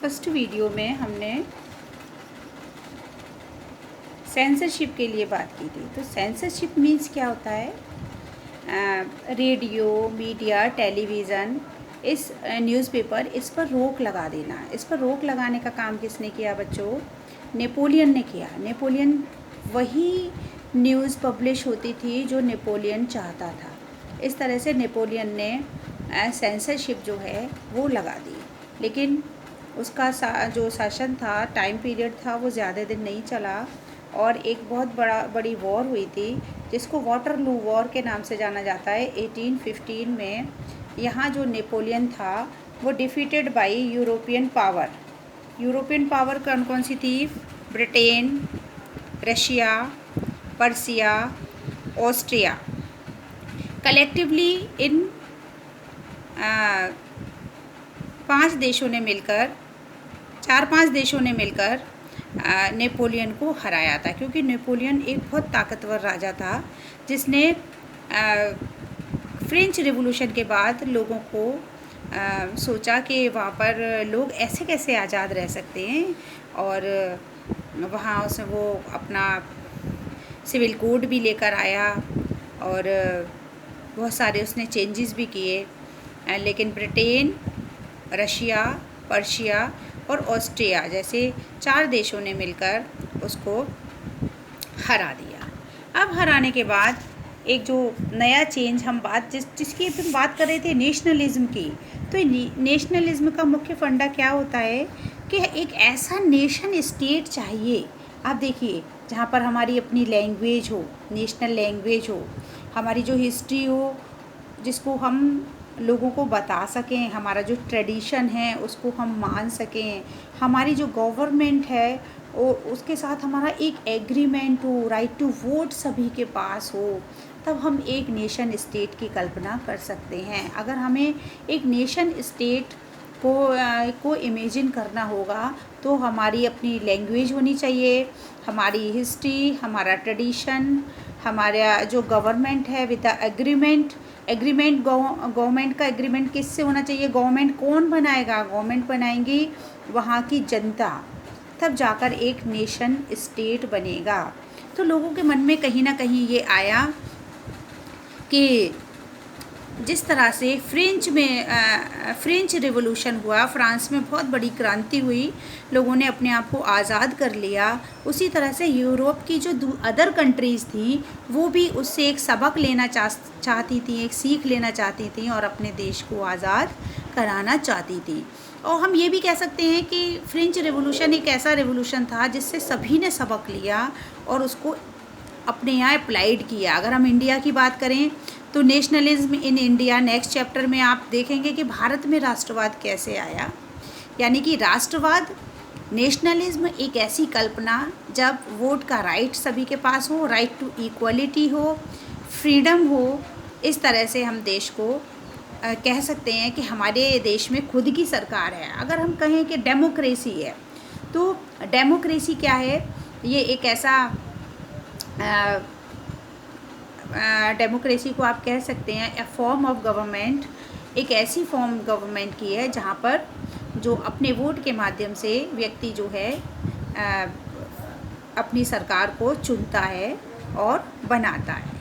First video में हमने censorship के लिए बात की थी। तो सेंसरशिप मीन्स क्या होता है? रेडियो, मीडिया, टेलीविज़न, इस न्यूज़पेपर, इस पर रोक लगा देना। इस पर रोक लगाने का काम किसने किया बच्चों? नेपोलियन ने किया। नेपोलियन वही न्यूज़ पब्लिश होती थी जो नेपोलियन चाहता था। इस तरह से नेपोलियन ने सेंसरशिप जो है वो लगा दी। लेकिन उसका जो शासन था, टाइम पीरियड था, वो ज़्यादा दिन नहीं चला और एक बहुत बड़ी वॉर हुई थी जिसको वाटरलू वॉर के नाम से जाना जाता है। 1815 में यहाँ जो नेपोलियन था वो defeated by European power. European power कौन कौन सी थी? Britain, Russia, Persia, Austria. Collectively इन 4-5 देशों ने मिलकर नेपोलियन को हराया था, क्योंकि नेपोलियन एक बहुत ताकतवर राजा था जिसने फ्रेंच रिवॉल्यूशन के बाद लोगों को सोचा कि वहाँ पर लोग ऐसे कैसे आज़ाद रह सकते हैं, और वहाँ उसने वो अपना सिविल कोड भी लेकर आया और बहुत सारे उसने चेंजेस भी किए। लेकिन ब्रिटेन, रशिया, पर्शिया और ऑस्ट्रिया जैसे 4 देशों ने मिलकर उसको हरा दिया। अब हराने के बाद एक जो नया चेंज हम जिसकी हम बात कर रहे थे, नेशनलिज्म की। तो नेशनलिज्म का मुख्य फंडा क्या होता है कि एक ऐसा नेशन स्टेट चाहिए, आप देखिए, जहाँ पर हमारी अपनी लैंग्वेज हो, नेशनल लैंग्वेज हो, हमारी जो हिस्ट्री हो जिसको हम लोगों को बता सकें, हमारा जो ट्रेडिशन है उसको हम मान सकें, हमारी जो गवर्नमेंट है उसके साथ हमारा एक एग्रीमेंट हो, राइट टू वोट सभी के पास हो, तब हम एक नेशन स्टेट की कल्पना कर सकते हैं। अगर हमें एक नेशन स्टेट को इमेजिन करना होगा तो हमारी अपनी लैंग्वेज होनी चाहिए, हमारी हिस्ट्री, हमारा ट्रेडिशन, हमारा जो गवर्नमेंट है विद द एग्रीमेंट गवर्नमेंट का एग्रीमेंट किससे होना चाहिए? गवर्नमेंट कौन बनाएगा? गवर्नमेंट बनाएंगी वहाँ की जनता, तब जाकर एक नेशन स्टेट बनेगा। तो लोगों के मन में कहीं ना कहीं ये आया कि जिस तरह से फ्रेंच रिवॉल्यूशन हुआ, फ्रांस में बहुत बड़ी क्रांति हुई, लोगों ने अपने आप को आज़ाद कर लिया, उसी तरह से यूरोप की जो अदर कंट्रीज़ थी वो भी उससे एक सबक लेना चाहती थी, एक सीख लेना चाहती थी और अपने देश को आज़ाद कराना चाहती थी। और हम ये भी कह सकते हैं कि फ्रेंच रिवॉल्यूशन एक ऐसा रिवॉल्यूशन था जिससे सभी ने सबक लिया और उसको अपने यहाँ अप्लाइड किया। अगर हम इंडिया की बात करें तो nationalism in India, next chapter में आप देखेंगे कि भारत में राष्ट्रवाद कैसे आया। यानी कि राष्ट्रवाद, नेशनलिज्म एक ऐसी कल्पना जब वोट का राइट सभी के पास हो, राइट टू इक्वलिटी हो, फ्रीडम हो, इस तरह से हम देश को कह सकते हैं कि हमारे देश में खुद की सरकार है। अगर हम कहें कि डेमोक्रेसी है, तो डेमोक्रेसी क्या है? ये एक ऐसा डेमोक्रेसी को आप कह सकते हैं ए फॉर्म ऑफ गवर्नमेंट, एक ऐसी फॉर्म गवर्नमेंट की है जहाँ पर जो अपने वोट के माध्यम से व्यक्ति जो है अपनी सरकार को चुनता है और बनाता है।